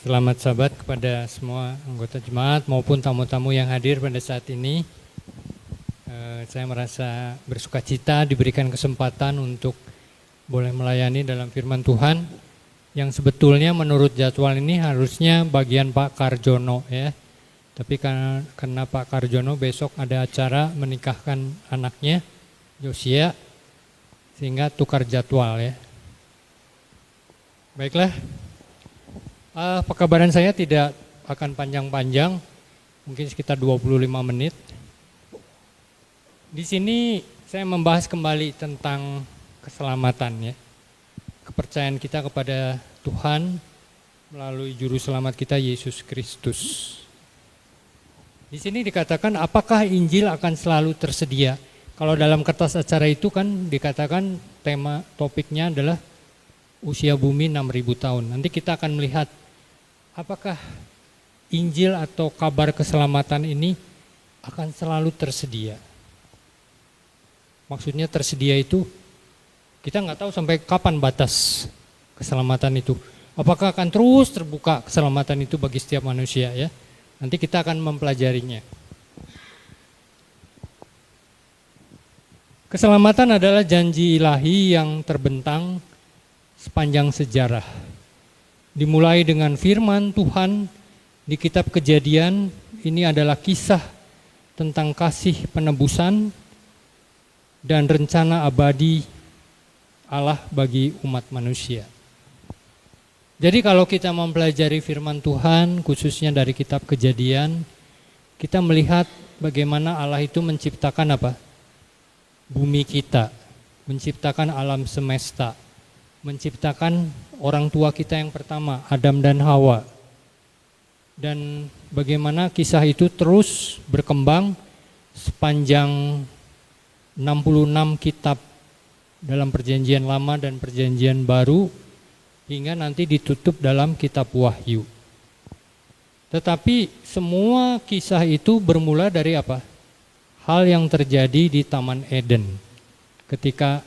Selamat Sabat kepada semua anggota jemaat maupun tamu-tamu yang hadir pada saat ini. Saya merasa bersuka cita diberikan kesempatan untuk boleh melayani dalam firman Tuhan yang sebetulnya menurut jadwal ini harusnya bagian Pak Karjono ya. Tapi karena Pak Karjono besok ada acara menikahkan anaknya Yosia sehingga tukar jadwal ya. Baiklah. Pekabaran saya tidak akan panjang-panjang, mungkin sekitar 25 menit. Di sini saya membahas kembali tentang keselamatan ya. Kepercayaan kita kepada Tuhan melalui juru selamat kita Yesus Kristus. Di sini dikatakan apakah Injil akan selalu tersedia? Kalau dalam kertas acara itu kan dikatakan tema topiknya adalah usia bumi 6.000 tahun. Nanti kita akan melihat apakah Injil atau kabar keselamatan ini akan selalu tersedia. Maksudnya tersedia itu kita nggak tahu sampai kapan batas keselamatan itu. Apakah akan terus terbuka keselamatan itu bagi setiap manusia ya. Nanti kita akan mempelajarinya. Keselamatan adalah janji ilahi yang terbentang sepanjang sejarah. Dimulai dengan firman Tuhan di kitab Kejadian, ini adalah kisah tentang kasih penebusan dan rencana abadi Allah bagi umat manusia. Jadi kalau kita mempelajari firman Tuhan, khususnya dari kitab Kejadian, kita melihat bagaimana Allah itu menciptakan apa? Bumi kita, menciptakan alam semesta, menciptakan orang tua kita yang pertama, Adam dan Hawa. Dan bagaimana kisah itu terus berkembang sepanjang 66 kitab dalam perjanjian lama dan perjanjian baru hingga nanti ditutup dalam kitab Wahyu. Tetapi semua kisah itu bermula dari apa? Hal yang terjadi di Taman Eden. Ketika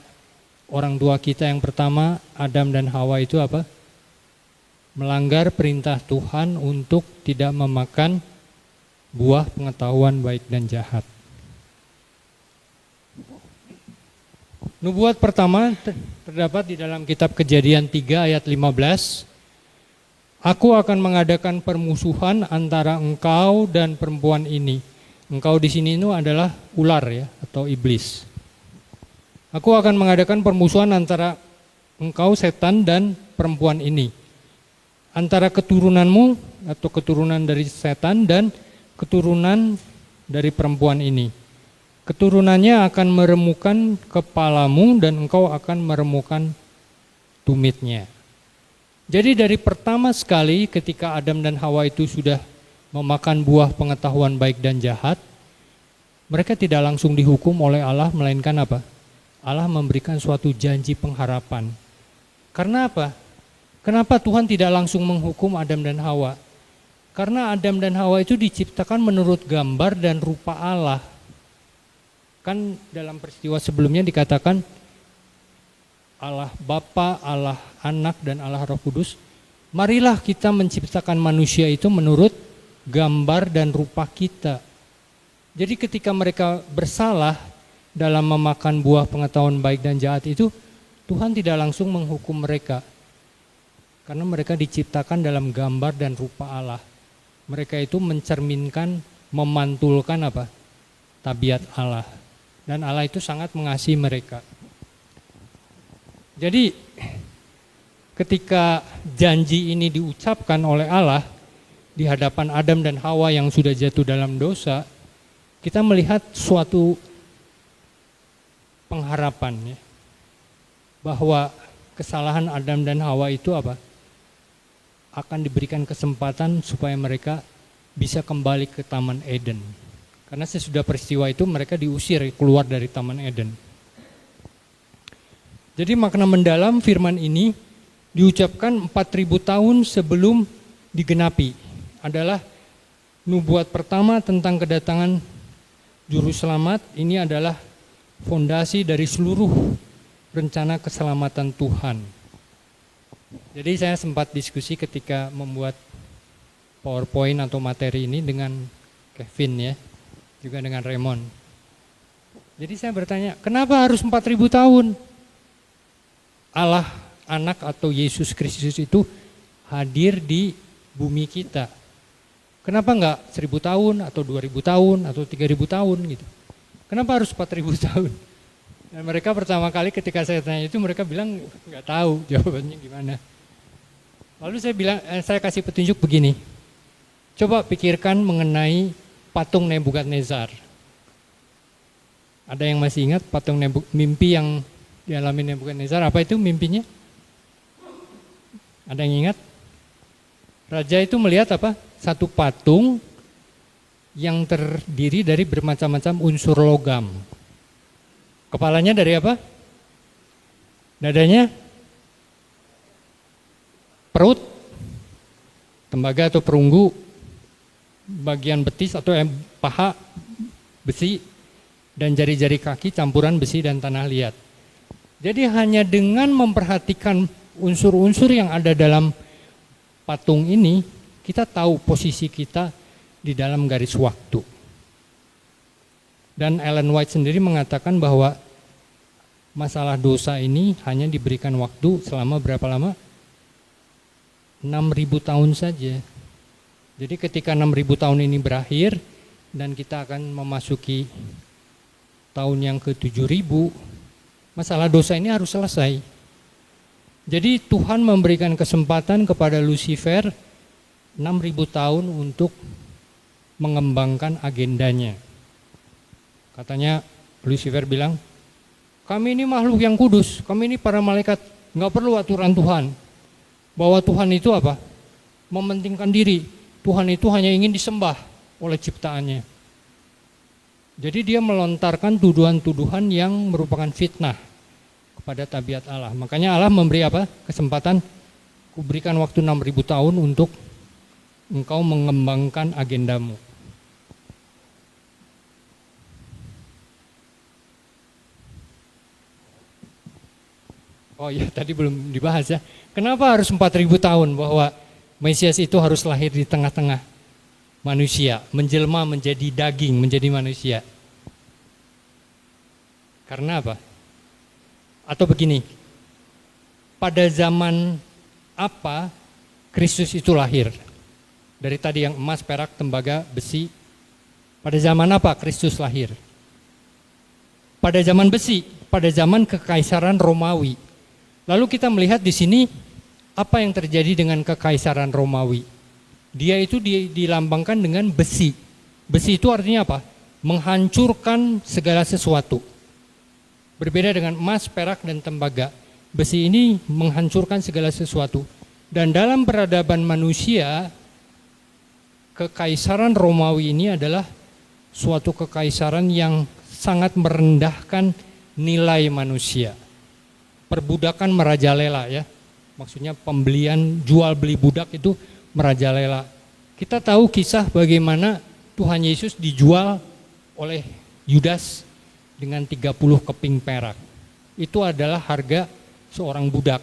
orang tua kita yang pertama, Adam dan Hawa itu apa? Melanggar perintah Tuhan untuk tidak memakan buah pengetahuan baik dan jahat. Nubuat pertama terdapat di dalam kitab Kejadian 3 ayat 15. Aku akan mengadakan permusuhan antara engkau dan perempuan ini. Engkau di sini itu adalah ular ya atau iblis. Aku akan mengadakan permusuhan antara engkau setan dan perempuan ini. Antara keturunanmu atau keturunan dari setan dan keturunan dari perempuan ini. Keturunannya akan meremukan kepalamu dan engkau akan meremukan tumitnya. Jadi dari pertama sekali ketika Adam dan Hawa itu sudah memakan buah pengetahuan baik dan jahat, mereka tidak langsung dihukum oleh Allah, melainkan apa? Allah memberikan suatu janji pengharapan. Karena apa? Kenapa Tuhan tidak langsung menghukum Adam dan Hawa? Karena Adam dan Hawa itu diciptakan menurut gambar dan rupa Allah. Kan dalam peristiwa sebelumnya dikatakan Allah Bapa, Allah Anak, dan Allah Roh Kudus. Marilah kita menciptakan manusia itu menurut gambar dan rupa kita. Jadi ketika mereka bersalah dalam memakan buah pengetahuan baik dan jahat itu, Tuhan tidak langsung menghukum mereka. Karena mereka diciptakan dalam gambar dan rupa Allah. Mereka itu mencerminkan, memantulkan apa? Tabiat Allah. Dan Allah itu sangat mengasihi mereka. Jadi ketika janji ini diucapkan oleh Allah di hadapan Adam dan Hawa yang sudah jatuh dalam dosa, kita melihat suatu pengharapan ya, bahwa kesalahan Adam dan Hawa itu apa? Akan diberikan kesempatan supaya mereka bisa kembali ke Taman Eden. Karena sesudah peristiwa itu mereka diusir keluar dari Taman Eden. Jadi makna mendalam firman ini diucapkan 4.000 tahun sebelum digenapi. Adalah nubuat pertama tentang kedatangan Juru Selamat. Ini adalah fondasi dari seluruh rencana keselamatan Tuhan. Jadi saya sempat diskusi ketika membuat PowerPoint atau materi ini dengan Kevin ya, juga dengan Raymond. Jadi saya bertanya, kenapa harus 4.000 tahun? Allah anak atau Yesus Kristus itu hadir di bumi kita. Kenapa enggak 1.000 tahun atau 2.000 tahun atau 3.000 tahun gitu? Kenapa harus 4.000 tahun? Dan mereka pertama kali ketika saya tanya itu mereka bilang enggak tahu jawabannya gimana. Lalu saya kasih petunjuk begini. Coba pikirkan mengenai patung Nebukadnezar. Ada yang masih ingat patung mimpi yang dialami Nebukadnezar? Apa itu mimpinya? Ada yang ingat? Raja itu melihat apa? Satu patung yang terdiri dari bermacam-macam unsur logam. Kepalanya dari apa? Dadanya? Perut? Tembaga atau perunggu? Bagian betis atau paha? Besi? Dan jari-jari kaki campuran besi dan tanah liat. Jadi hanya dengan memperhatikan unsur-unsur yang ada dalam patung ini, kita tahu posisi kita di dalam garis waktu. Dan Ellen White sendiri mengatakan bahwa masalah dosa ini hanya diberikan waktu selama berapa lama? 6.000 tahun saja. Jadi ketika 6.000 tahun ini berakhir dan kita akan memasuki tahun yang ke-7.000, masalah dosa ini harus selesai. Jadi Tuhan memberikan kesempatan kepada Lucifer 6.000 tahun untuk mengembangkan agendanya. Katanya Lucifer bilang, kami ini makhluk yang kudus, kami ini para malaikat, nggak perlu aturan Tuhan. Bahwa Tuhan itu apa? Mementingkan diri. Tuhan itu hanya ingin disembah oleh ciptaannya. Jadi dia melontarkan tuduhan-tuduhan yang merupakan fitnah kepada tabiat Allah. Makanya Allah memberi apa? Kesempatan, kuberikan waktu 6.000 tahun untuk engkau mengembangkan agendamu. Oh iya, tadi belum dibahas ya. Kenapa harus 4.000 tahun bahwa Mesias itu harus lahir di tengah-tengah manusia, menjelma menjadi daging, menjadi manusia? Karena apa? Atau begini, pada zaman apa Kristus itu lahir? Dari tadi yang emas, perak, tembaga, besi. Pada zaman apa Kristus lahir? Pada zaman besi, pada zaman kekaisaran Romawi. Lalu kita melihat di sini apa yang terjadi dengan kekaisaran Romawi. Dia itu dilambangkan dengan besi. Besi itu artinya apa? Menghancurkan segala sesuatu. Berbeda dengan emas, perak, dan tembaga. Besi ini menghancurkan segala sesuatu. Dan dalam peradaban manusia, kekaisaran Romawi ini adalah suatu kekaisaran yang sangat merendahkan nilai manusia. Perbudakan merajalela ya. Maksudnya pembelian, jual beli budak itu merajalela. Kita tahu kisah bagaimana Tuhan Yesus dijual oleh Yudas dengan 30 keping perak. Itu adalah harga seorang budak.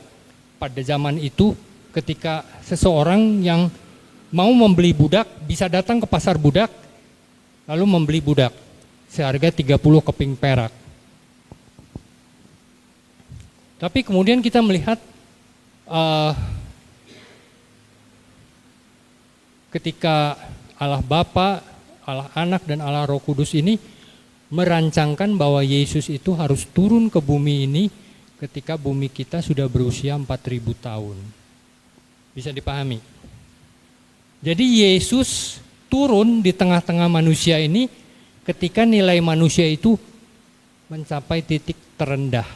Pada zaman itu ketika seseorang yang mau membeli budak bisa datang ke pasar budak lalu membeli budak seharga 30 keping perak. Tapi kemudian kita melihat ketika Allah Bapa, Allah Anak, dan Allah Roh Kudus ini merancangkan bahwa Yesus itu harus turun ke bumi ini ketika bumi kita sudah berusia 4.000 tahun. Bisa dipahami? Jadi Yesus turun di tengah-tengah manusia ini ketika nilai manusia itu mencapai titik terendah.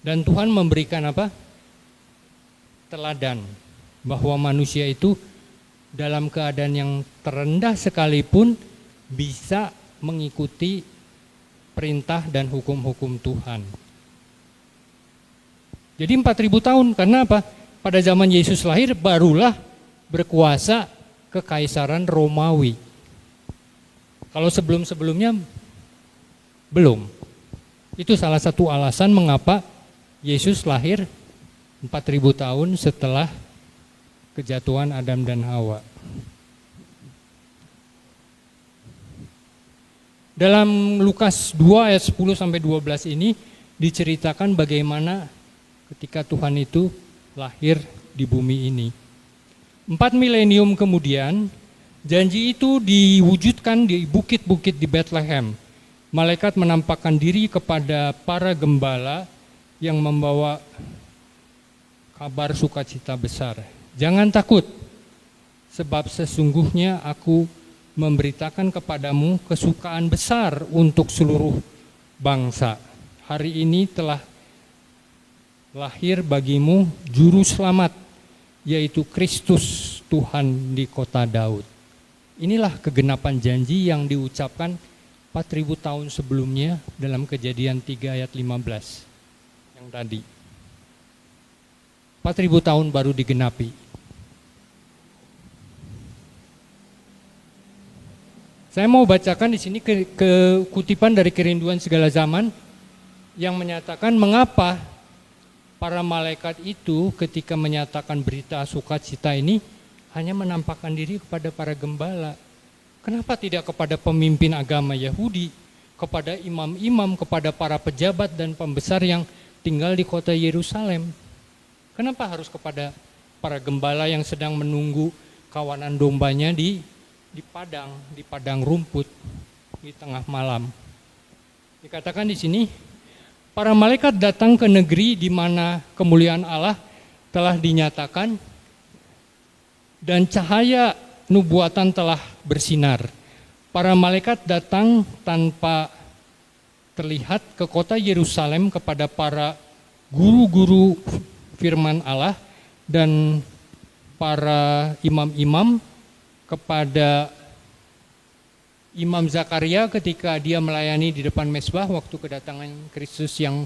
Dan Tuhan memberikan apa? Teladan bahwa manusia itu dalam keadaan yang terendah sekalipun bisa mengikuti perintah dan hukum-hukum Tuhan. Jadi 4.000 tahun, karena apa? Pada zaman Yesus lahir barulah berkuasa kekaisaran Romawi. Kalau sebelum-sebelumnya belum. Itu salah satu alasan mengapa Yesus lahir 4.000 tahun setelah kejatuhan Adam dan Hawa. Dalam Lukas 2 ayat 10 sampai 12 ini diceritakan bagaimana ketika Tuhan itu lahir di bumi ini. 4 milenium kemudian, janji itu diwujudkan di bukit-bukit di Bethlehem. Malaikat menampakkan diri kepada para gembala yang membawa kabar sukacita besar. Jangan takut, sebab sesungguhnya aku memberitakan kepadamu kesukaan besar untuk seluruh bangsa. Hari ini telah lahir bagimu juru selamat, yaitu Kristus Tuhan di kota Daud. Inilah kegenapan janji yang diucapkan 4.000 tahun sebelumnya dalam Kejadian 3 ayat 15 yang tadi. 4.000 tahun baru digenapi. Saya mau bacakan di sini ke kutipan dari Kerinduan Segala Zaman yang menyatakan mengapa para malaikat itu ketika menyatakan berita sukacita ini hanya menampakkan diri kepada para gembala. Kenapa tidak kepada pemimpin agama Yahudi, kepada imam-imam, kepada para pejabat dan pembesar yang tinggal di kota Yerusalem? Kenapa harus kepada para gembala yang sedang menunggu kawanan dombanya di padang rumput di tengah malam? Dikatakan di sini, para malaikat datang ke negeri di mana kemuliaan Allah telah dinyatakan dan cahaya nubuatan telah bersinar. Para malaikat datang tanpa terlihat ke kota Yerusalem kepada para guru-guru firman Allah dan para imam-imam, kepada Imam Zakaria ketika dia melayani di depan mezbah waktu kedatangan Kristus yang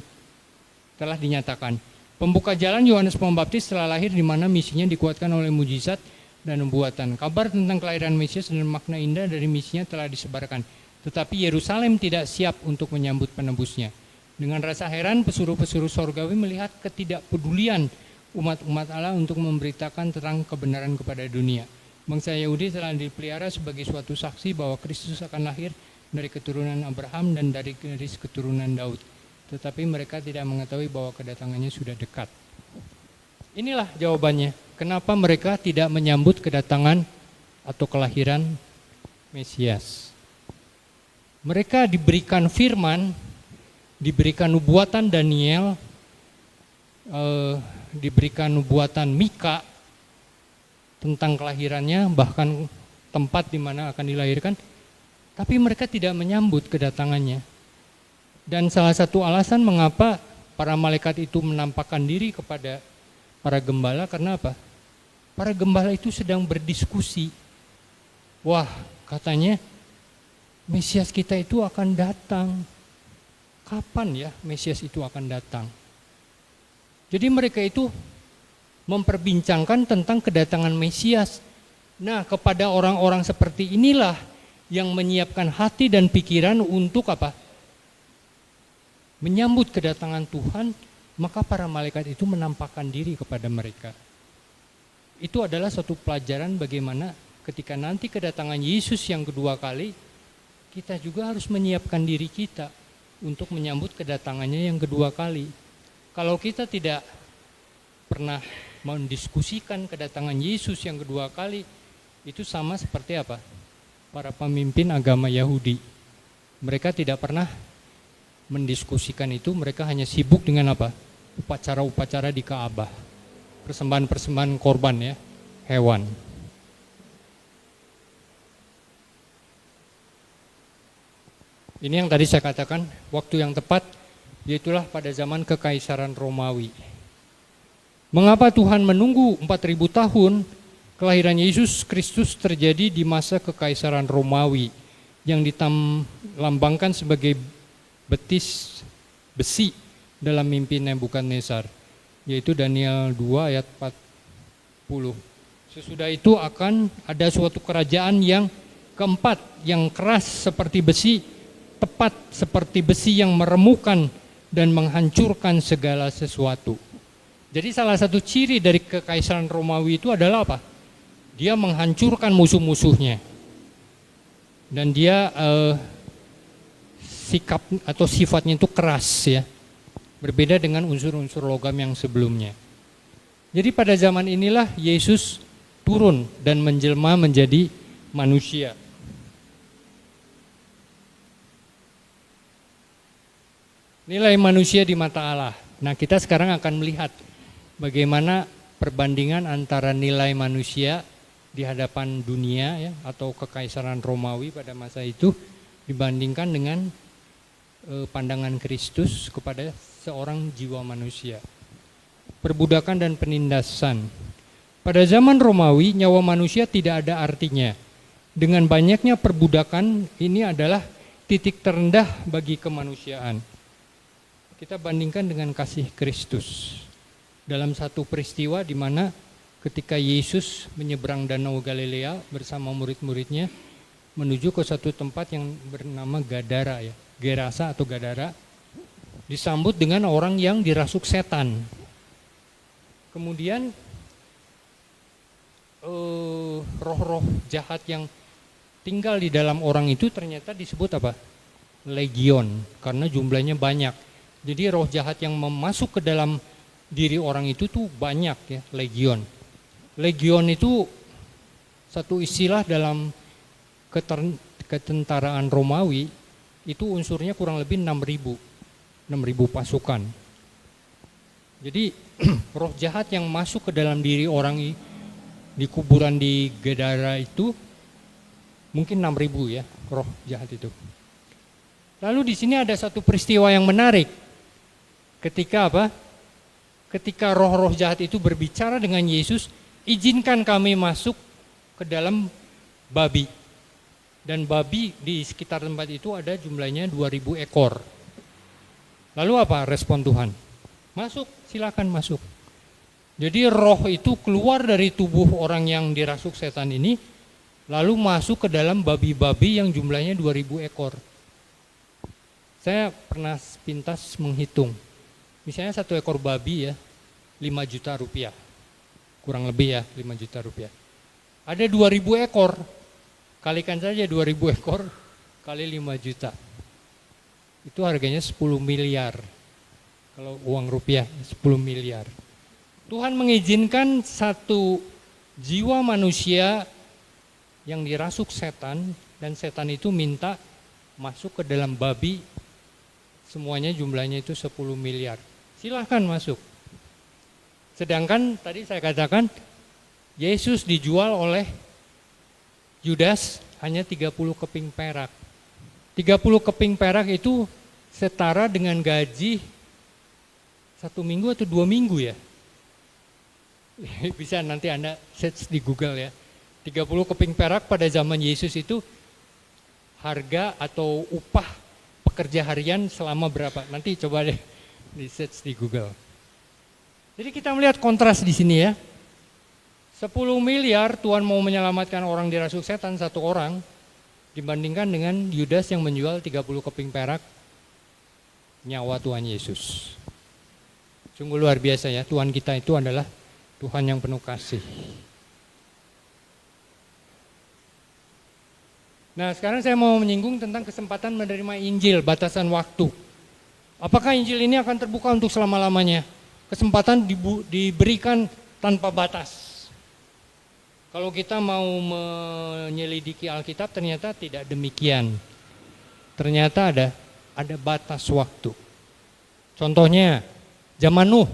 telah dinyatakan. Pembuka jalan Yohanes Pembaptis telah lahir di mana misinya dikuatkan oleh mujizat dan nubuatan. Kabar tentang kelahiran Mesias dan makna indah dari misinya telah disebarkan. Tetapi Yerusalem tidak siap untuk menyambut penebusnya. Dengan rasa heran pesuruh-pesuruh sorgawi melihat ketidakpedulian umat-umat Allah untuk memberitakan terang kebenaran kepada dunia. Bangsa Yahudi telah dipelihara sebagai suatu saksi bahwa Kristus akan lahir dari keturunan Abraham dan dari garis keturunan Daud. Tetapi mereka tidak mengetahui bahwa kedatangannya sudah dekat. Inilah jawabannya. Kenapa mereka tidak menyambut kedatangan atau kelahiran Mesias? Mereka diberikan firman, diberikan nubuatan Daniel, diberikan nubuatan Mika tentang kelahirannya, bahkan tempat di mana akan dilahirkan, tapi mereka tidak menyambut kedatangannya. Dan salah satu alasan mengapa para malaikat itu menampakkan diri kepada para gembala, karena apa? Para gembala itu sedang berdiskusi. Wah, katanya Mesias kita itu akan datang. Kapan ya Mesias itu akan datang? Jadi mereka itu memperbincangkan tentang kedatangan Mesias. Nah, kepada orang-orang seperti inilah yang menyiapkan hati dan pikiran untuk apa? Menyambut kedatangan Tuhan, maka para malaikat itu menampakkan diri kepada mereka. Itu adalah satu pelajaran bagaimana ketika nanti kedatangan Yesus yang kedua kali, kita juga harus menyiapkan diri kita untuk menyambut kedatangannya yang kedua kali. Kalau kita tidak pernah mendiskusikan kedatangan Yesus yang kedua kali, itu sama seperti apa? Para pemimpin agama Yahudi. Mereka tidak pernah mendiskusikan itu, mereka hanya sibuk dengan apa? Upacara-upacara di Ka'bah. Persembahan-persembahan korban ya, hewan. Ini yang tadi saya katakan, waktu yang tepat, yaitulah pada zaman Kekaisaran Romawi. Mengapa Tuhan menunggu 4.000 tahun? Kelahiran Yesus Kristus terjadi di masa Kekaisaran Romawi yang dilambangkan sebagai betis besi dalam mimpi Nebukadnezar, yaitu Daniel 2 ayat 40. Sesudah itu akan ada suatu kerajaan yang keempat, yang keras seperti besi, tepat seperti besi yang meremukan dan menghancurkan segala sesuatu. Jadi salah satu ciri dari kekaisaran Romawi itu adalah apa? Dia menghancurkan musuh-musuhnya. Dan dia sikap atau sifatnya itu keras ya. Berbeda dengan unsur-unsur logam yang sebelumnya. Jadi pada zaman inilah Yesus turun dan menjelma menjadi manusia. Nilai manusia di mata Allah. Nah, kita sekarang akan melihat bagaimana perbandingan antara nilai manusia di hadapan dunia ya, atau kekaisaran Romawi pada masa itu dibandingkan dengan pandangan Kristus kepada seorang jiwa manusia. Perbudakan dan penindasan. Pada zaman Romawi, nyawa manusia tidak ada artinya. Dengan banyaknya perbudakan, ini adalah titik terendah bagi kemanusiaan. Kita bandingkan dengan kasih Kristus. Dalam satu peristiwa di mana ketika Yesus menyeberang Danau Galilea bersama murid-muridnya menuju ke satu tempat yang bernama Gadara ya, Gerasa atau Gadara, disambut dengan orang yang dirasuk setan. Kemudian roh-roh jahat yang tinggal di dalam orang itu ternyata disebut apa? Legion, karena jumlahnya banyak. Jadi roh jahat yang masuk ke dalam diri orang itu tuh banyak ya, legion. Legion itu satu istilah dalam ketentaraan Romawi, itu unsurnya kurang lebih 6.000 pasukan. Jadi roh jahat yang masuk ke dalam diri orang di kuburan di Gadara itu mungkin 6.000 ya, roh jahat itu. Lalu di sini ada satu peristiwa yang menarik. Ketika apa? Ketika roh-roh jahat itu berbicara dengan Yesus, izinkan kami masuk ke dalam babi. Dan babi di sekitar tempat itu ada jumlahnya 2.000 ekor. Lalu apa respon Tuhan? Masuk, silakan masuk. Jadi roh itu keluar dari tubuh orang yang dirasuk setan ini, lalu masuk ke dalam babi-babi yang jumlahnya 2.000 ekor. Saya pernah pintas menghitung. Misalnya satu ekor babi ya, 5 juta rupiah. Kurang lebih ya, 5 juta rupiah. Ada 2.000 ekor. Kalikan saja 2.000 ekor kali 5 juta. Itu harganya 10 miliar. Kalau uang rupiah 10 miliar. Tuhan mengizinkan satu jiwa manusia yang dirasuk setan, dan setan itu minta masuk ke dalam babi, semuanya jumlahnya itu 10 miliar. Silahkan masuk. Sedangkan tadi saya katakan Yesus dijual oleh Yudas hanya 30 keping perak. 30 keping perak itu setara dengan gaji 1 minggu atau 2 minggu ya. Bisa nanti Anda search di Google ya. 30 keping perak pada zaman Yesus itu harga atau upah pekerja harian selama berapa? Nanti coba deh di search di Google. Jadi kita melihat kontras di sini ya. 10 miliar Tuhan mau menyelamatkan orang dirasuk setan, satu orang, dibandingkan dengan Yudas yang menjual 30 keping perak nyawa Tuhan Yesus. Sungguh luar biasa ya, Tuhan kita itu adalah Tuhan yang penuh kasih. Nah, sekarang saya mau menyinggung tentang kesempatan menerima Injil, batasan waktu. Apakah Injil ini akan terbuka untuk selama-lamanya? Kesempatan diberikan tanpa batas. Kalau kita mau menyelidiki Alkitab, ternyata tidak demikian. Ternyata ada batas waktu. Contohnya, zaman Nuh,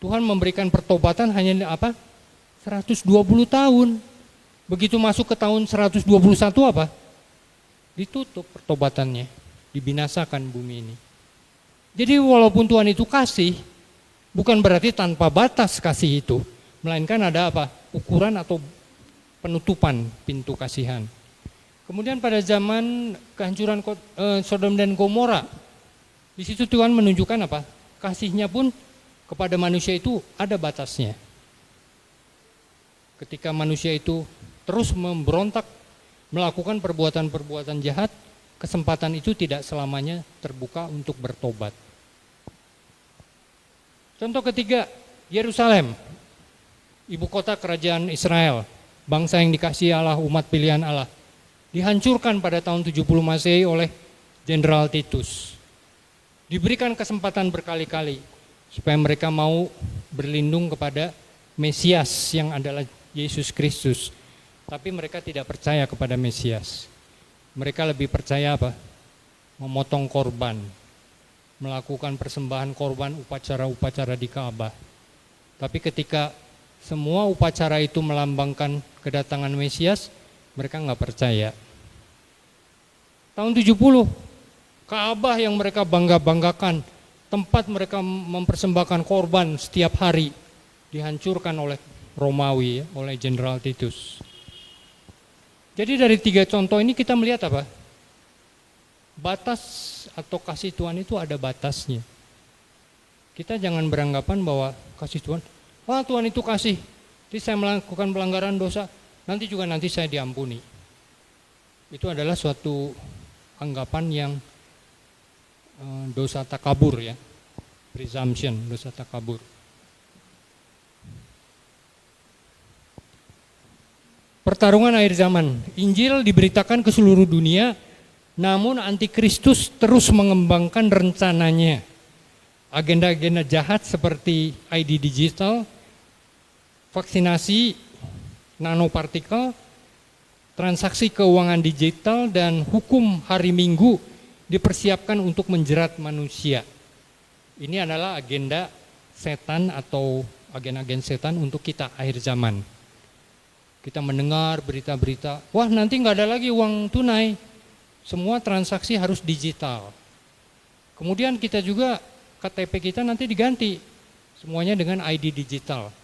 Tuhan memberikan pertobatan hanya apa? 120 tahun. Begitu masuk ke tahun 121 apa? Ditutup pertobatannya, dibinasakan bumi ini. Jadi walaupun Tuhan itu kasih, bukan berarti tanpa batas kasih itu, melainkan ada apa? Ukuran atau penutupan pintu kasihan. Kemudian pada zaman kehancuran Sodom dan Gomora, di situ Tuhan menunjukkan apa? Kasihnya pun kepada manusia itu ada batasnya. Ketika manusia itu terus memberontak, melakukan perbuatan-perbuatan jahat, kesempatan itu tidak selamanya terbuka untuk bertobat. Contoh ketiga, Yerusalem, ibu kota kerajaan Israel, bangsa yang dikasihi Allah, umat pilihan Allah, dihancurkan pada tahun 70 Masehi oleh Jenderal Titus. Diberikan kesempatan berkali-kali supaya mereka mau berlindung kepada Mesias yang adalah Yesus Kristus. Tapi mereka tidak percaya kepada Mesias. Mereka lebih percaya apa? Memotong korban, melakukan persembahan korban upacara-upacara di Ka'bah. Tapi ketika semua upacara itu melambangkan kedatangan Mesias, mereka nggak percaya. Tahun 70, Ka'bah yang mereka bangga-banggakan, tempat mereka mempersembahkan korban setiap hari, dihancurkan oleh Romawi, oleh Jenderal Titus. Jadi dari 3 contoh ini kita melihat apa? Batas atau kasih Tuhan itu ada batasnya. Kita jangan beranggapan bahwa kasih Tuhan, wah Tuhan itu kasih, jadi saya melakukan pelanggaran dosa, nanti saya diampuni. Itu adalah suatu anggapan yang dosa takabur ya, presumption, dosa takabur. Pertarungan akhir zaman, Injil diberitakan ke seluruh dunia, namun antikristus terus mengembangkan rencananya. Agenda-agenda jahat seperti ID digital, vaksinasi, nanopartikel, transaksi keuangan digital, dan hukum hari Minggu dipersiapkan untuk menjerat manusia. Ini adalah agenda setan atau agen-agen setan untuk kita akhir zaman. Kita mendengar berita-berita, wah nanti nggak ada lagi uang tunai, semua transaksi harus digital. Kemudian kita juga KTP kita nanti diganti semuanya dengan ID digital.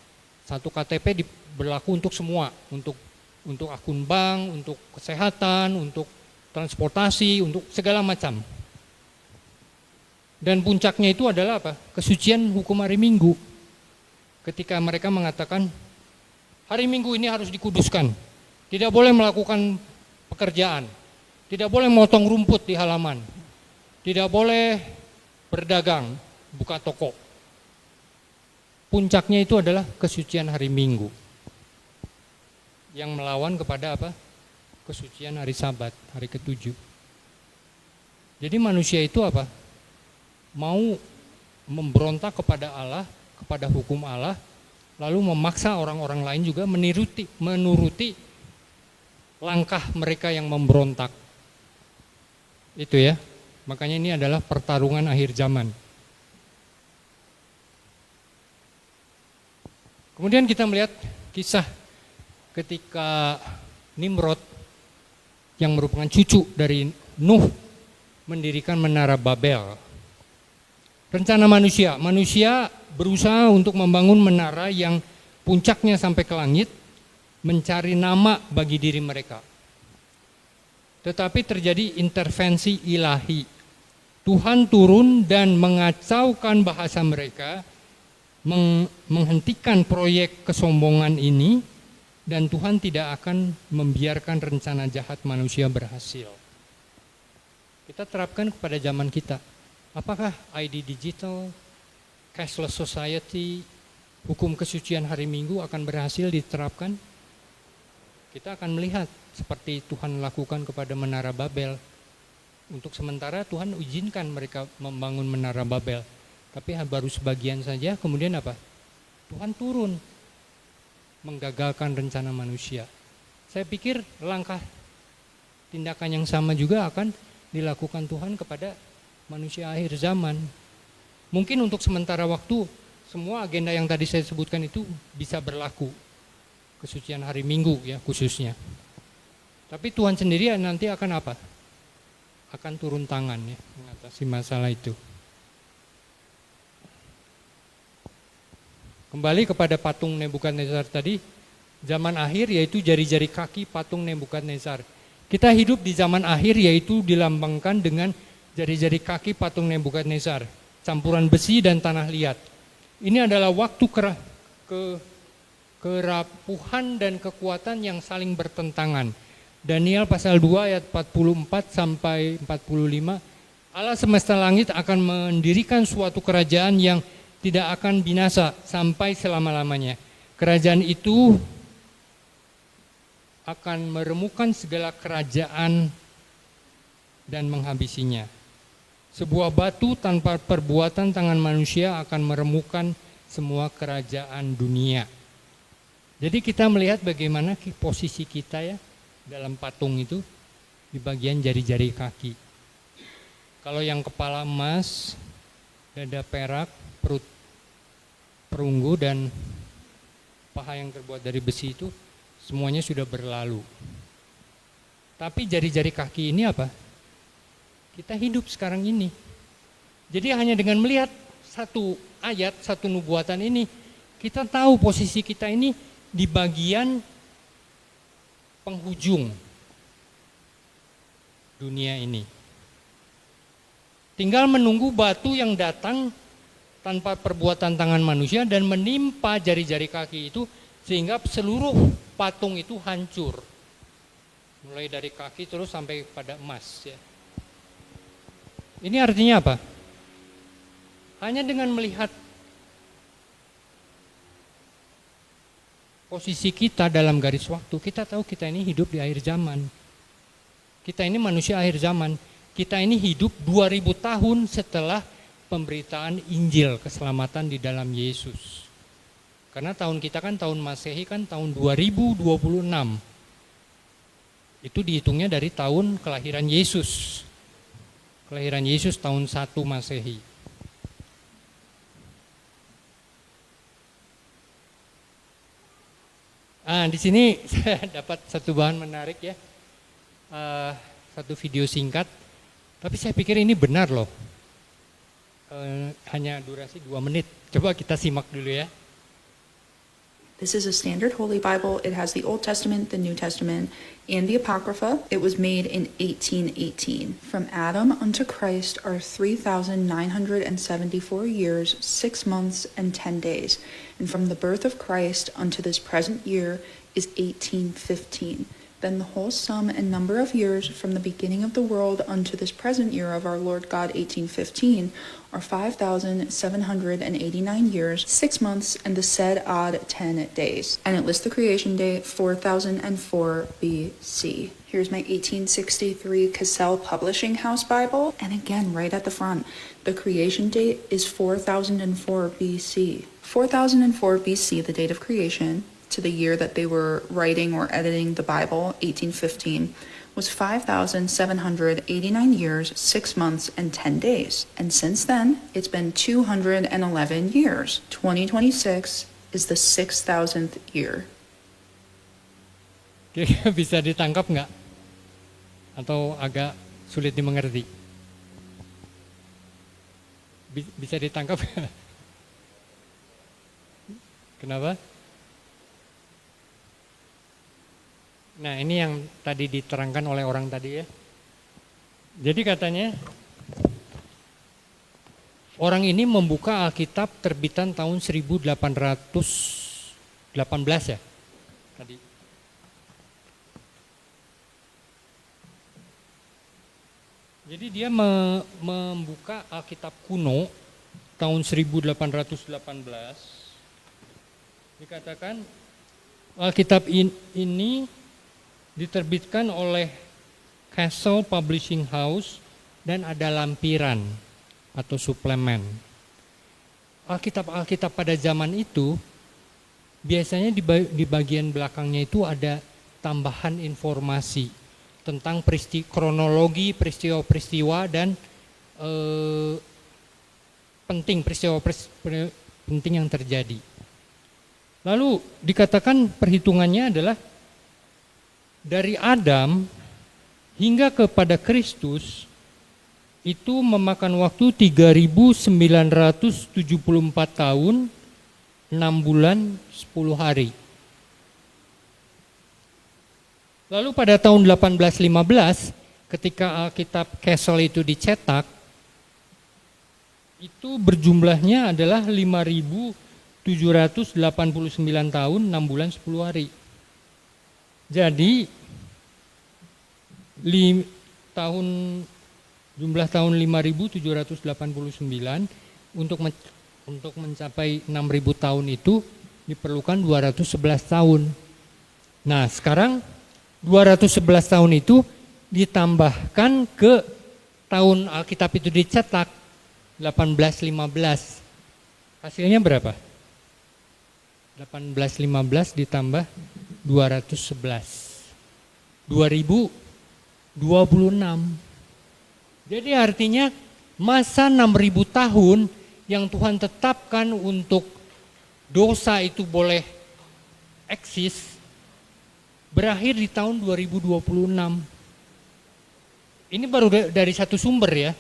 Satu KTP berlaku untuk semua, untuk akun bank, untuk kesehatan, untuk transportasi, untuk segala macam. Dan puncaknya itu adalah apa? Kesucian hukum hari Minggu. Ketika mereka mengatakan hari Minggu ini harus dikuduskan, tidak boleh melakukan pekerjaan, tidak boleh motong rumput di halaman, tidak boleh berdagang, buka toko. Puncaknya itu adalah kesucian hari Minggu yang melawan kepada apa? Kesucian hari Sabat, hari ke-7. Jadi manusia itu apa? Mau memberontak kepada Allah, kepada hukum Allah, lalu memaksa orang-orang lain juga menuruti langkah mereka yang memberontak. Itu ya, makanya ini adalah pertarungan akhir zaman. Kemudian kita melihat kisah ketika Nimrod yang merupakan cucu dari Nuh mendirikan menara Babel. Rencana manusia berusaha untuk membangun menara yang puncaknya sampai ke langit, mencari nama bagi diri mereka. Tetapi terjadi intervensi ilahi. Tuhan turun dan mengacaukan bahasa mereka, menghentikan proyek kesombongan ini, dan Tuhan tidak akan membiarkan rencana jahat manusia berhasil. Kita terapkan kepada zaman kita. Apakah ID digital, cashless society, hukum kesucian hari Minggu akan berhasil diterapkan? Kita akan melihat seperti Tuhan lakukan kepada menara Babel. Untuk sementara Tuhan izinkan mereka membangun menara Babel, tapi baru sebagian saja. Kemudian apa? Tuhan turun menggagalkan rencana manusia. Saya pikir langkah tindakan yang sama juga akan dilakukan Tuhan kepada manusia akhir zaman. Mungkin untuk sementara waktu semua agenda yang tadi saya sebutkan itu bisa berlaku, kesucian hari Minggu ya khususnya. Tapi Tuhan sendiri nanti akan apa? Akan turun tangan ya mengatasi masalah itu. Kembali kepada patung Nebukadnezar tadi, zaman akhir yaitu jari-jari kaki patung Nebukadnezar. Kita hidup di zaman akhir yaitu dilambangkan dengan jari-jari kaki patung Nebukadnezar, campuran besi dan tanah liat. Ini adalah waktu kerapuhan dan kekuatan yang saling bertentangan. Daniel pasal 2 ayat 44 sampai 45, Allah semesta langit akan mendirikan suatu kerajaan yang tidak akan binasa sampai selama-lamanya. Kerajaan itu akan meremukkan segala kerajaan dan menghabisinya. Sebuah batu tanpa perbuatan tangan manusia akan meremukkan semua kerajaan dunia. Jadi kita melihat bagaimana posisi kita ya dalam patung itu di bagian jari-jari kaki. Kalau yang kepala emas, dada perak, perut perunggu dan paha yang terbuat dari besi itu semuanya sudah berlalu. Tapi jari-jari kaki ini apa? Kita hidup sekarang ini. Jadi hanya dengan melihat satu ayat, satu nubuatan ini, kita tahu posisi kita ini di bagian penghujung dunia ini. Tinggal menunggu batu yang datang tanpa perbuatan tangan manusia dan menimpa jari-jari kaki itu sehingga seluruh patung itu hancur. Mulai dari kaki terus sampai pada emas ya. Ini artinya apa? Hanya dengan melihat posisi kita dalam garis waktu, kita tahu kita ini hidup di akhir zaman. Kita ini manusia akhir zaman. Kita ini hidup 2000 tahun setelah pemberitaan Injil keselamatan di dalam Yesus. Karena tahun kita kan tahun Masehi kan tahun 2026. Itu dihitungnya dari tahun kelahiran Yesus. Kelahiran Yesus tahun 1 Masehi. Di sini saya dapat satu bahan menarik ya. Satu video singkat. Tapi saya pikir ini benar loh. Hanya durasi 2 menit. Coba kita simak dulu ya. This is a standard Holy Bible. It has the Old Testament, the New Testament, and the Apocrypha. It was made in 1818. From Adam unto Christ are 3,974 years, 6 months, and 10 days. And from the birth of Christ unto this present year is 1815. Then the whole sum and number of years from the beginning of the world unto this present year of our Lord God 1815 are 5,789 years, 6 months, and the said odd 10 days. And it lists the creation date 4004 BC. Here's my 1863 Cassell Publishing House Bible. And again, right at the front, the creation date is 4004 BC. 4004 BC, the date of creation, to the year that they were writing or editing the Bible, 1815, was 5,789 years, 6 months, and 10 days. And since then, it's been 211 years. 2026 is the 6,000th year. Bisa ditangkap nggak? Atau agak sulit dimengerti? Bisa ditangkap? Kenapa? Nah, ini yang tadi diterangkan oleh orang tadi ya. Jadi katanya orang ini membuka Alkitab terbitan tahun 1818 ya tadi. Jadi dia membuka Alkitab kuno tahun 1818. Dikatakan Alkitab ini diterbitkan oleh Cassell Publishing House dan ada lampiran atau suplemen. Alkitab pada zaman itu biasanya di bagian belakangnya itu ada tambahan informasi tentang kronologi peristiwa-peristiwa dan peristiwa penting yang terjadi. Lalu dikatakan perhitungannya adalah dari Adam hingga kepada Kristus itu memakan waktu 3.974 tahun, 6 bulan, 10 hari. Lalu pada tahun 1815 ketika Alkitab Cassell itu dicetak, itu berjumlahnya adalah 5.789 tahun, 6 bulan, 10 hari. Jadi jumlah tahun 5.789 untuk untuk mencapai 6.000 tahun itu diperlukan 211 tahun. Nah sekarang 211 tahun itu ditambahkan ke tahun Alkitab itu dicetak 1815. Hasilnya berapa? 1815 ditambah 211. 2026. Jadi artinya masa 6.000 tahun yang Tuhan tetapkan untuk dosa itu boleh eksis berakhir di tahun 2026. Ini baru dari satu sumber ya.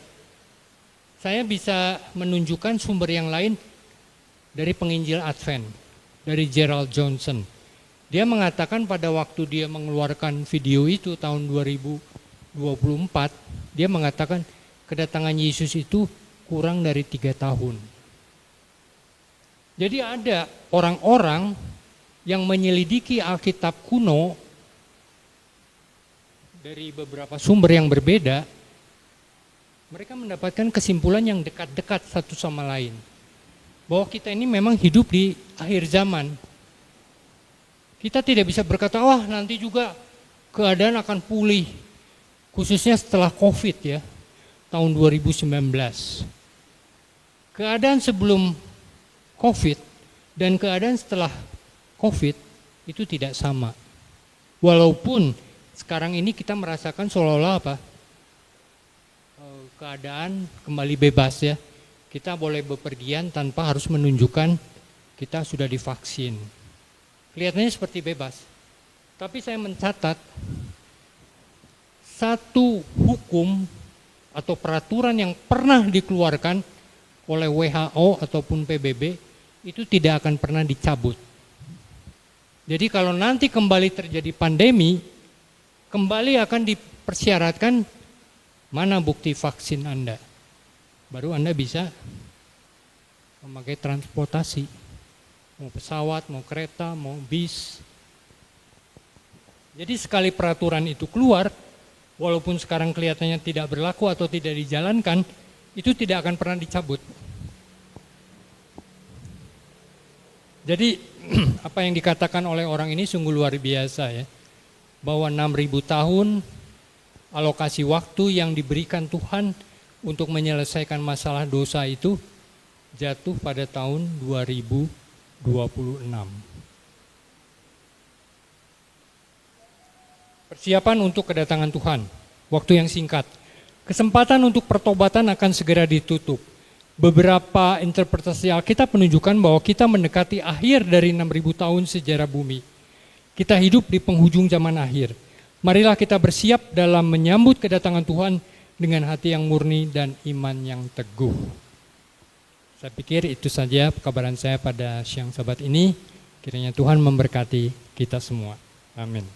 Saya bisa menunjukkan sumber yang lain dari penginjil Advent, dari Gerald Johnson. Dia mengatakan pada waktu dia mengeluarkan video itu tahun 2024, dia mengatakan kedatangan Yesus itu kurang dari 3 tahun. Jadi ada orang-orang yang menyelidiki Alkitab kuno dari beberapa sumber yang berbeda, mereka mendapatkan kesimpulan yang dekat-dekat satu sama lain. Bahwa kita ini memang hidup di akhir zaman. Kita tidak bisa berkata, wah nanti juga keadaan akan pulih. Khususnya setelah COVID ya, tahun 2019. Keadaan sebelum COVID dan keadaan setelah COVID itu tidak sama. Walaupun sekarang ini kita merasakan seolah-olah apa? Keadaan kembali bebas ya. Kita boleh bepergian tanpa harus menunjukkan kita sudah divaksin. Kelihatannya seperti bebas. Tapi saya mencatat satu hukum atau peraturan yang pernah dikeluarkan oleh WHO ataupun PBB itu tidak akan pernah dicabut. Jadi kalau nanti kembali terjadi pandemi, kembali akan dipersyaratkan mana bukti vaksin Anda. Baru Anda bisa memakai transportasi, mau pesawat, mau kereta, mau bis. Jadi sekali peraturan itu keluar, walaupun sekarang kelihatannya tidak berlaku atau tidak dijalankan, itu tidak akan pernah dicabut. Jadi apa yang dikatakan oleh orang ini sungguh luar biasa ya. Bahwa 6.000 tahun alokasi waktu yang diberikan Tuhan untuk menyelesaikan masalah dosa itu jatuh pada tahun 2026. Persiapan untuk kedatangan Tuhan, waktu yang singkat. Kesempatan untuk pertobatan akan segera ditutup. Beberapa interpretasi Alkitab menunjukkan bahwa kita mendekati akhir dari 6.000 tahun sejarah bumi. Kita hidup di penghujung zaman akhir. Marilah kita bersiap dalam menyambut kedatangan Tuhan dengan hati yang murni dan iman yang teguh. Saya pikir itu saja pekabaran saya pada siang Sabat ini. Kiranya Tuhan memberkati kita semua. Amin.